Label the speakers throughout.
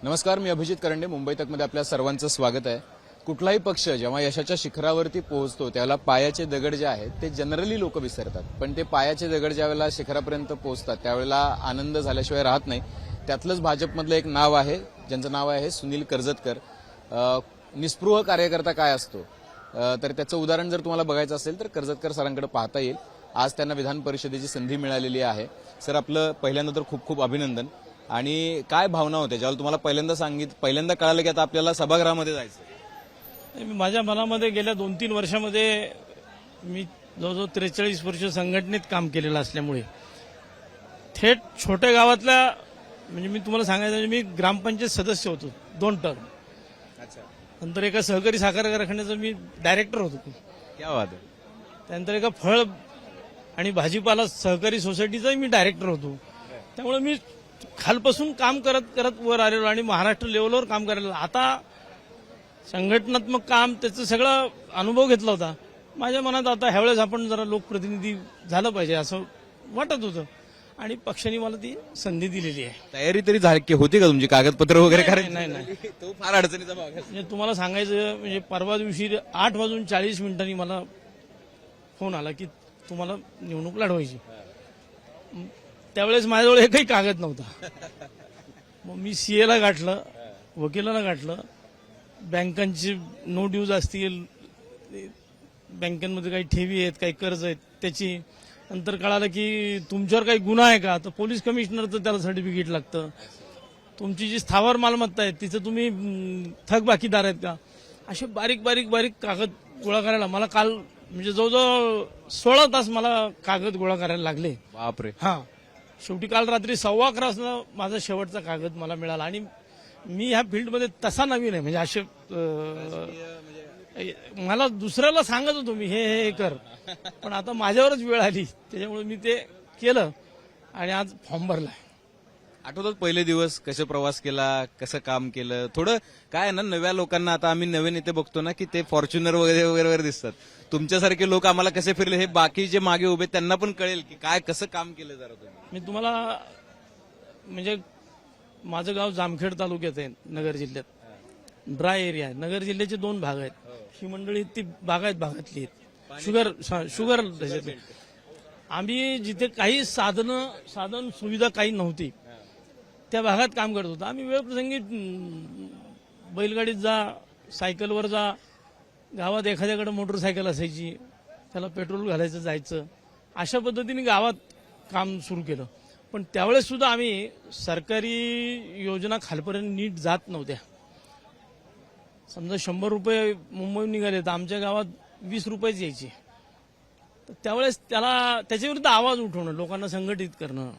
Speaker 1: नमस्कार, मी अभिजित करंडे. मुंबई तकमध्ये आपल्या सर्वांचं स्वागत आहे. कुठलाही पक्ष जेव्हा यशाच्या शिखरावरती पोहोचतो त्यावेळेला पायाचे दगड जे आहेत ते जनरली लोक विसरतात, पण ते पायाचे दगड ज्यावेळेला शिखरापर्यंत पोहोचतात त्यावेळेला आनंद झाल्याशिवाय राहत नाही. त्यातलंच भाजपमधलं एक नाव आहे ज्यांचं नाव आहे सुनील कर्जतकर. निस्पृह कार्यकर्ता काय असतो तर त्याचं उदाहरण जर तुम्हाला बघायचं असेल तर कर्जतकर सरांकडे पाहता येईल. आज त्यांना विधान परिषदेची संधी मिळालेली आहे. सर, आपलं पहिल्यांदा तर खूप खूप अभिनंदन. आणि काय भावना होते ज्यावेळेला तुम्हाला पहिल्यांदा कळालं की आता आपल्याला सभागृहामध्ये जायचं?
Speaker 2: माझ्या मनामध्ये गेल्या 2-3 वर्षामध्ये मी जवळजवळ 43 वर्ष संघटनेत काम केलेलं असल्यामुळे थेट छोट्या गावातल्या म्हणजे मी तुम्हाला सांगायचं म्हणजे मी ग्रामपंचायत सदस्य होतो 2 टर्म. नंतर एका सहकारी साखर कारखान्याचं मी डायरेक्टर होतो.
Speaker 1: क्या बात आहे.
Speaker 2: त्यानंतर एका फळ आणि भाजीपाला सहकारी सोसायटीचाही मी डायरेक्टर होतो. त्यामुळे मी खालपासून काम करत करत वर आलेलो आणि महाराष्ट्र लेवलवर काम करायला आता संघटनात्मक काम त्याचं सगळं अनुभव घेतला होता. माझ्या मनात आता ह्यावेळेस आपण जरा लोकप्रतिनिधी झालं पाहिजे असं वाटत होतं आणि पक्षाने मला ती संधी दिलेली आहे.
Speaker 1: तयारी तरी झाली होती का तुमची, कागदपत्र वगैरे करायची?
Speaker 2: नाही.
Speaker 1: तो फार अडचणीचा भाग आहे.
Speaker 2: म्हणजे तुम्हाला सांगायचं म्हणजे परवा दिवशी 8:40 मला फोन आला की तुम्हाला निवडणूक लढवायची. त्यावेळेस माझ्याजवळ एकही कागद नव्हता. मग मी सीएला गाठलं, वकिलाला गाठलं, बँकांची नो ड्यूज असतील, बँकांमध्ये काही ठेवी आहेत, काही कर्ज आहेत त्याची. नंतर कळालं की तुमच्यावर काही गुन्हा आहे का, तर पोलीस कमिशनरचं त्याला सर्टिफिकेट लागतं. तुमची जी स्थावर मालमत्ता आहे तिचं तुम्ही थकबाकीदार आहेत का, असे बारीक बारीक बारीक कागद गोळा करायला मला काल म्हणजे जवळजवळ 16 तास मला कागद गोळा करायला लागले.
Speaker 1: बापरे.
Speaker 2: हा, शेवटी काल रात्री 11:15 वाजता माझा शेवटचा कागद मला मिळाला. आणि मी ह्या फील्डमध्ये तसा नवीन आहे म्हणजे असे मला दुसऱ्याला सांगत होतो मी हे कर, पण आता माझ्यावरच वेळ आली त्याच्यामुळे मी ते केलं आणि आज फॉर्म भरलाय.
Speaker 1: आठवतात पहिले दिवस कसे प्रवास केला, कसं काम केलं? थोडं काय ना, नव्या लोकांना आता आम्ही नवे नेते बघतो ना की ते फॉर्च्युनर वगैरे वगैरे वगैरे दिसतात. तुमच्यासारखे लोक आम्हाला कसे फिरले हे बाकी जे मागे उभे त्यांना पण कळेल की काय कसं काम केलं जरा तुम्ही.
Speaker 2: मी तुम्हाला म्हणजे माझं गाव जामखेड तालुक्यात आहे, नगर जिल्ह्यात. ड्राय एरिया आहे. नगर जिल्ह्याचे 2 भाग आहेत. ही मंडळी ती भागातली आहेत. शुगर त्याच्यातली. आम्ही जिथे काही साधन सुविधा काही नव्हती त्या भागात काम करत होतो. आम्ही वेळप्रसंगी बैलगाडीत जा, सायकलवर जा, गावात एखाद्याकडे मोटरसायकल असायची त्याला पेट्रोल घालायचं जायचं, अशा पद्धतीने गावात काम सुरू केलं. पण त्यावेळेस सुद्धा आम्ही सरकारी योजना खालपर्यंत नीट जात नव्हत्या. समजा 100 रुपये मुंबईहून निघाले तर आमच्या गावात 20 रुपयेच यायचे. तर त्यावेळेस त्याच्या विरुद्ध आवाज उठवणं, लोकांना संघटित करणं,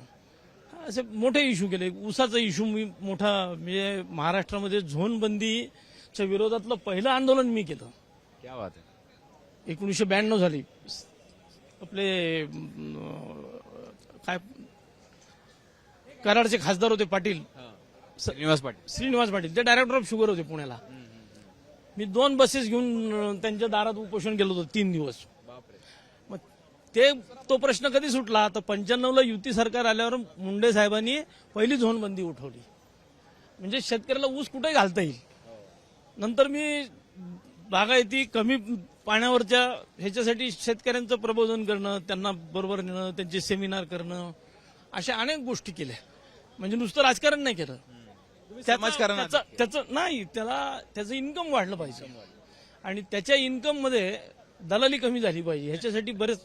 Speaker 2: असे मोठे इश्यू केले. ऊसाचा इश्यू मी मोठा म्हणजे महाराष्ट्रामध्ये झोनबंदीच्या विरोधातलं पहिलं आंदोलन मी केलं.
Speaker 1: क्या बात आहे.
Speaker 2: 1992 झाली. आपले काय कराडचे खासदार होते पाटील, श्रीनिवास पाटील, ते डायरेक्टर ऑफ शुगर होते पुण्याला. मी 2 बसेस घेऊन त्यांच्या दारात उपोषण केलं होतं 3 दिवस. मग तो प्रश्न कधी सुटला तर 95ला युती सरकार आल्यावर मुंडे साहेबांनी पहिली झोनबंदी उठवली. म्हणजे शेतकऱ्याला ऊस कुठे घालता येईल. नंतर मी बागायती कमी पाण्यावरच्या ह्याच्यासाठी शेतकऱ्यांचं प्रबोधन करणं, त्यांना बरोबर नेणं, त्यांचे सेमिनार करणं, अशा अनेक गोष्टी केल्या. म्हणजे नुसतं राजकारण नाही केलं, त्याचं नाही, त्याचं इन्कम वाढलं पाहिजे आणि त्याच्या इन्कम मध्ये दलाली कमी झाली पाहिजे. ह्याच्यासाठी बरेच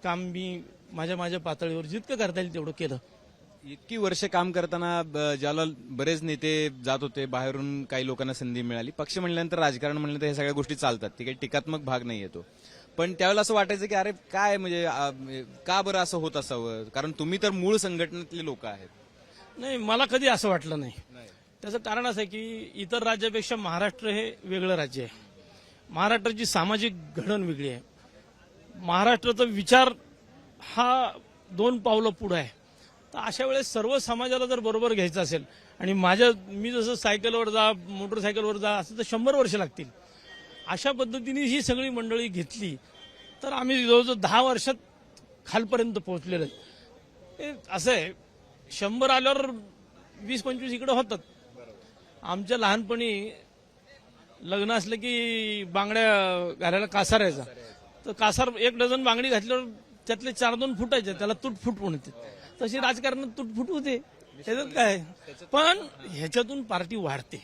Speaker 2: काम मी माझ्या पातळीवर जितकं करता येईल तेवढं केलं.
Speaker 1: इतकी वर्ष काम करताना ज्याला बरेच नेते जात होते बाहेरून, काही लोकांना संधी मिळाली. पक्ष म्हणल्यानंतर राजकारण म्हणल्यानंतर हे सगळ्या गोष्टी चालतात, ती काही टीकात्मक भाग नाही येतो. पण त्यावेळेला असं वाटायचं की अरे काय म्हणजे का बरं असं होत असावं, कारण तुम्ही तर मूळ संघटनेतले लोक आहेत.
Speaker 2: नाही, मला कधी असं वाटलं नाही. त्याचं कारण असं आहे की इतर राज्यापेक्षा महाराष्ट्र हे वेगळं राज्य आहे. महाराष्ट्राची सामाजिक घडण वेगळी आहे. महाराष्ट्राचा विचार हा 2 पावलं पुढे आहे. तर अशा वेळेस सर्व समाजाला जर बरोबर घ्यायचं असेल आणि मी जसं सायकलवर जा, मोटरसायकलवर जा असं तर 100 वर्ष लागतील. अशा पद्धतीने ही सगळी मंडळी घेतली तर आम्ही जवळजवळ 10 वर्षात खालपर्यंत पोहोचलेलो आहे. असं आहे, 100 आल्यावर 20-25 इकडे होतात. आमच्या लहानपणी लग्न असलं की बांगड्या घालायला कासार यायचा. तर कासार 1 डझन बांगडी घातल्यावर त्यातले 4-2 फुटायचे, त्याला तुटफुट म्हणते. तशी राजकारणात तुटफुट होते, त्याच्यात काय. पण ह्याच्यातून पार्टी वाढते.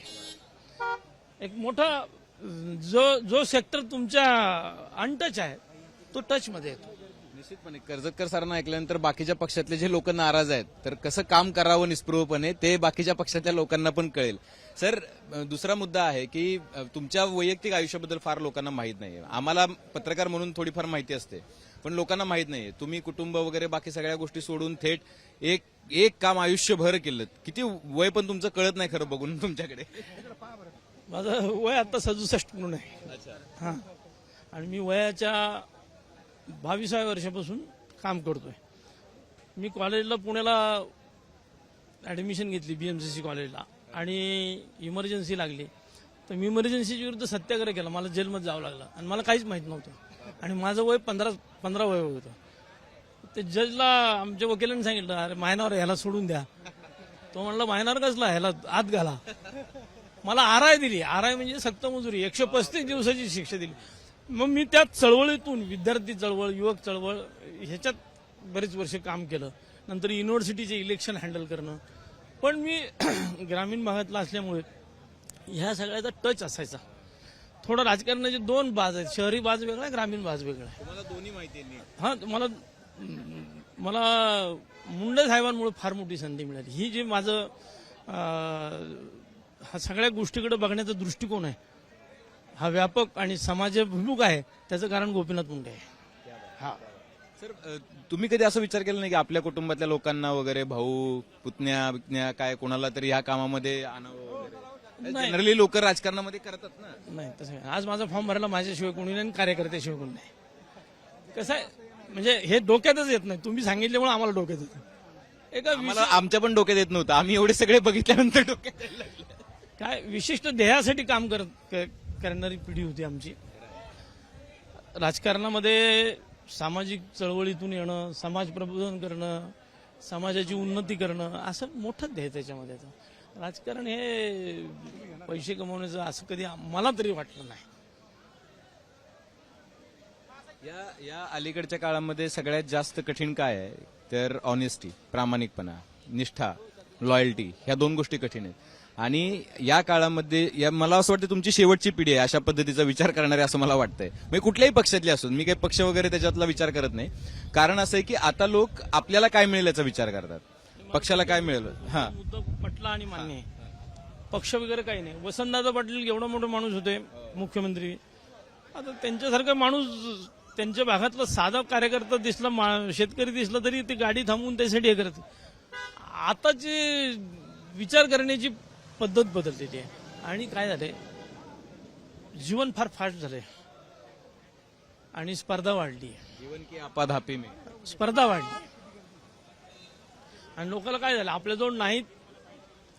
Speaker 2: एक मोठा जो सेक्टर तुमच्या अनटच आहे तो टच मध्ये येतो.
Speaker 1: निश्चितपणे कर्जतकर सरांना ऐकल्यानंतर बाकीच्या पक्षातले जे लोक नाराज आहेत तर कसं काम करावं निस्पृहपणे ते बाकीच्या पक्षातल्या लोकांना पण कळेल. सर, दुसरा मुद्दा आहे की तुमच्या वैयक्तिक आयुष्याबद्दल फार लोकांना माहित नाहीये. आम्हाला पत्रकार म्हणून थोडीफार माहिती असते, पण लोकांना माहित नाहीये. तुम्ही कुटुंब वगैरे बाकी सगळ्या गोष्टी सोडून थेट एक काम आयुष्यभर केलं. किती वय पण तुमचं कळत नाही खरं बघून तुमच्याकडे.
Speaker 2: माझं वय आता 67 म्हणून आहे. हा, आणि मी वयाच्या 22व्या वर्षापासून काम करतोय. मी कॉलेजला पुण्याला ऍडमिशन घेतली BMCC कॉलेजला, आणि इमर्जन्सी लागली तर मी इमर्जन्सीच्या विरुद्ध सत्याग्रह केला. मला जेलमध्ये जावं लागलं आणि मला काहीच माहित नव्हतं, आणि माझं वय 15 वय होतं. ते जजला आमच्या वकिलांनी सांगितलं, अरे मायनावर ह्याला सोडून द्या. तो म्हणला मायनावर कसला, ह्याला आत घाला. मला आरआय दिली. आरआय म्हणजे सक्त मजुरी, 135 दिवसाची शिक्षा दिली. मग मी त्या चळवळीतून विद्यार्थी चळवळ, युवक चळवळ ह्याच्यात बरेच वर्ष काम केलं. नंतर युनिव्हर्सिटीचे इलेक्शन हँडल करणं. पण मी ग्रामीण भागातला असल्यामुळे ह्या सगळ्याचा टच असायचा. थोडं राजकारणाचे 2 बाज आहेत, शहरी बाज वेगळा आहे, ग्रामीण बाज वेगळा आहे.
Speaker 1: तुम्हाला दोन्ही माहिती आहे.
Speaker 2: हा, मला मुंडे साहेबांमुळे फार मोठी संधी मिळाली. ही जे माझं हा सगळ्या गोष्टीकडे बघण्याचा दृष्टिकोन आहे, हा व्यापक आणि समाजाभिमुख आहे, त्याचं कारण गोपीनाथ मुंडे आहे. हा
Speaker 1: सर, तुम्ही कधी असं विचार केला नाही की आपल्या कुटुंबातल्या लोकांना वगैरे भाऊ पुतण्या काय कोणाला तरी ह्या कामामध्ये आणावं वगैरे? जनरली लोक राजकारणामध्ये करतात ना.
Speaker 2: नाही, तसं नाही. आज माझा फॉर्म भरायला माझ्याशिवाय कोणी नाही, कार्यकर्त्याशिवाय कोणी नाही. कसं आहे, म्हणजे हे डोक्यातच येत नाही. तुम्ही सांगितल्यामुळे आम्हाला डोक्यात येतं. एका
Speaker 1: आमच्या पण डोक्यात येत नव्हतं. आम्ही एवढे सगळे बघितल्यानंतर डोक्यात यायला लागलं.
Speaker 2: काय विशिष्ट ध्येयासाठी काम करणारी पिढी होती आमची. राजकारणामध्ये सामाजिक चळवळीतून येणं, समाज प्रबोधन करणं, समाजाची उन्नती करणं, असं मोठं ध्येय त्याच्यामध्ये. राजकारण हे पैसे कमवण्याचं असं कधी मला तरी वाटलं नाही.
Speaker 1: या अलीकडच्या काळामध्ये सगळ्यात जास्त कठीण काय आहे तर ऑनेस्टी, प्रामाणिकपणा, निष्ठा, लॉयल्टी, ह्या 2 गोष्टी कठीण आहेत. आणि या काळामध्ये मला असं वाटतं तुमची शेवटची पिढी आहे अशा पद्धतीचा विचार करणारे, असं मला वाटतंय. म्हणजे कुठल्याही पक्षातले असून, मी काही पक्ष वगैरे त्याच्यातला विचार करत नाही. कारण असं आहे की आता लोक आपल्याला काय मिळेल याचा विचार करतात, पक्षाला काय मिळेल. हा,
Speaker 2: मुद्दा पटला आणि मान्य आहे. पक्ष वगैरे काही नाही. वसंतदादा पाटील एवढा मोठा माणूस होते मुख्यमंत्री. आता त्यांच्यासारखा माणूस, त्यांच्या भागातला साधा कार्यकर्ता दिसला, शेतकरी दिसला तरी ती गाडी थांबवून त्यासाठी हे करते. आताची विचार करण्याची पद्धत बदललेली आहे. आणि काय झालंय, जीवन फार फास्ट झालंय आणि स्पर्धा वाढली आहे.
Speaker 1: जीवन की आपाधापी में
Speaker 2: स्पर्धा वाढली आणि लोकांना काय झालं, आपल्याजवळ नाही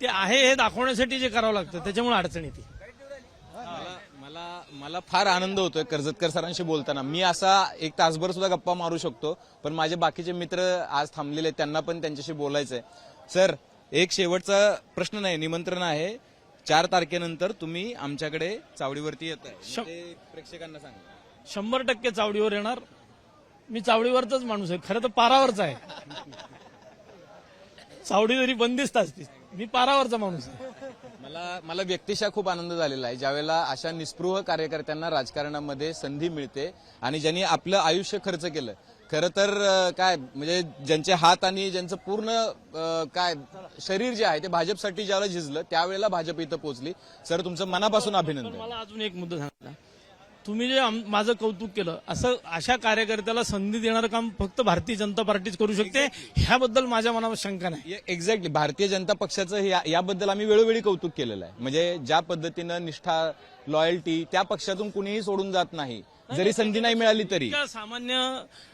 Speaker 2: ते आहे हे दाखवण्यासाठी जे करावं लागतं त्याच्यामुळे अडचण येते.
Speaker 1: मला फार आनंद होतोय कर्जतकर सरांशी बोलताना. मी असा 1 तासभर सुद्धा गप्पा मारू शकतो, पण माझे बाकीचे मित्र आज थांबलेले आहेत, त्यांना पण त्यांच्याशी बोलायचंय. सर, एक शेवटचा प्रश्न नाही, निमंत्रण आहे. 4 तारखेनंतर तुम्ही आमच्याकडे चावडीवरती येत आहे, प्रेक्षकांना सांगा.
Speaker 2: 100% चावडीवर येणार. मी चावडीवरचाच माणूस आहे, खरं तर पारावरचा आहे. चावडी जरी बंदिस्त असते, मी पारावरचा माणूस आहे.
Speaker 1: मला व्यक्तिशः खूप आनंद झालेला आहे ज्यावेळेला अशा निस्पृह कार्यकर्त्यांना राजकारणामध्ये संधी मिळते आणि ज्यांनी आपलं आयुष्य खर्च केलं. खरं तर काय म्हणजे ज्यांचे हात आणि ज्यांचं पूर्ण काय शरीर जे आहे ते भाजपसाठी ज्यावेळेला झिजलं त्यावेळेला भाजप इथं पोहोचली. सर, तुमचं मनापासून अभिनंदन.
Speaker 2: मला अजून एक मुद्दा सांगा, तुम्ही जे माझं कौतुक केलं, असं अशा कार्यकर्त्याला संधी देणारं काम फक्त भारतीय जनता पार्टीच करू शकते, ह्याबद्दल माझ्या मनावर शंका नाही.
Speaker 1: एक्झॅक्टली, भारतीय जनता पक्षाचं याबद्दल आम्ही वेळोवेळी कौतुक केलेलं आहे. म्हणजे ज्या पद्धतीनं निष्ठा, लॉयल्टी, त्या पक्षातून कुणीही सोडून जात नाही, जरी संधी नाही मिळाली तरी.
Speaker 2: सामान्य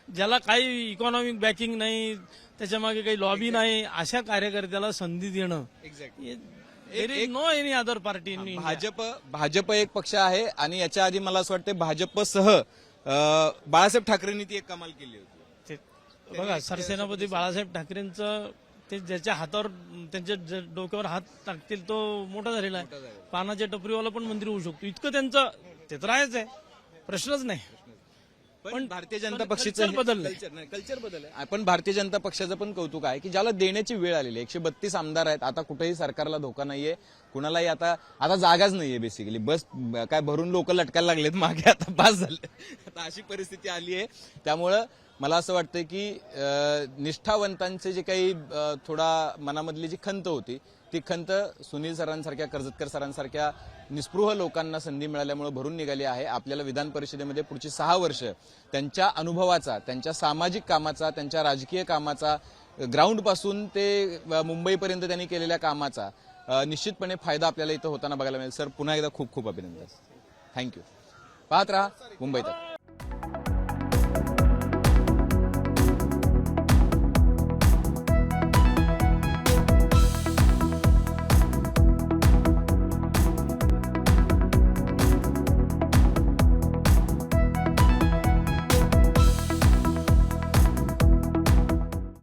Speaker 2: ज्याला काही इकॉनॉमिक बॅकिंग नाही, त्याच्या मागे काही लॉबी नाही, अशा कार्यकर्त्याला संधी देणं, no any other party.
Speaker 1: Bhajap एक पक्ष आहे आणि याच्या आधी मला असं वाटतं भाजपसह बाळासाहेब ठाकरेंनी ती एक कमाल केली होती.
Speaker 2: बघा, सरसेनापती बाळासाहेब ठाकरेंचं ते ज्याच्या हातावर त्यांच्या डोक्यावर हात टाकतील तो मोठा झालेला आहे. पानाच्या टपरीवाला पण मंत्री होऊ शकतो, इतकं त्यांचं ते तर आहेच आहे, प्रश्नच नाही.
Speaker 1: पण भारतीय जनता पक्षाचं
Speaker 2: culture बदललंय.
Speaker 1: कल्चर बदल आहे. पण भारतीय जनता पक्षाचं पण कौतुक आहे की ज्याला देण्याची वेळ आलेली आहे. 132 आमदार आहेत, आता कुठेही सरकारला धोका नाहीये, कुणालाही आता जागाच नाहीये. बेसिकली बस काय भरून लोक लटकायला लागलेत मागे, आता पास झाले, आता अशी परिस्थिती आली आहे. त्यामुळं मला असं वाटतं की निष्ठावंतांचे जे काही थोडा मनामधली जी खंत होती ती खंत सुनील सरांसारख्या, कर्जतकर सरांसारख्या निस्पृह लोकांना संधी मिळाल्यामुळे भरून निघाली आहे. आपल्याला विधान परिषदेमध्ये पुढची 6 वर्ष त्यांच्या अनुभवाचा, त्यांच्या सामाजिक कामाचा, त्यांच्या राजकीय कामाचा, ग्राउंड पासून ते मुंबईपर्यंत त्यांनी केलेल्या कामाचा निश्चितपणे फायदा आपल्याला इथं होताना बघायला मिळेल. सर, पुन्हा एकदा खूप खूप अभिनंदन. थँक्यू. पाहत राहा मुंबई तक.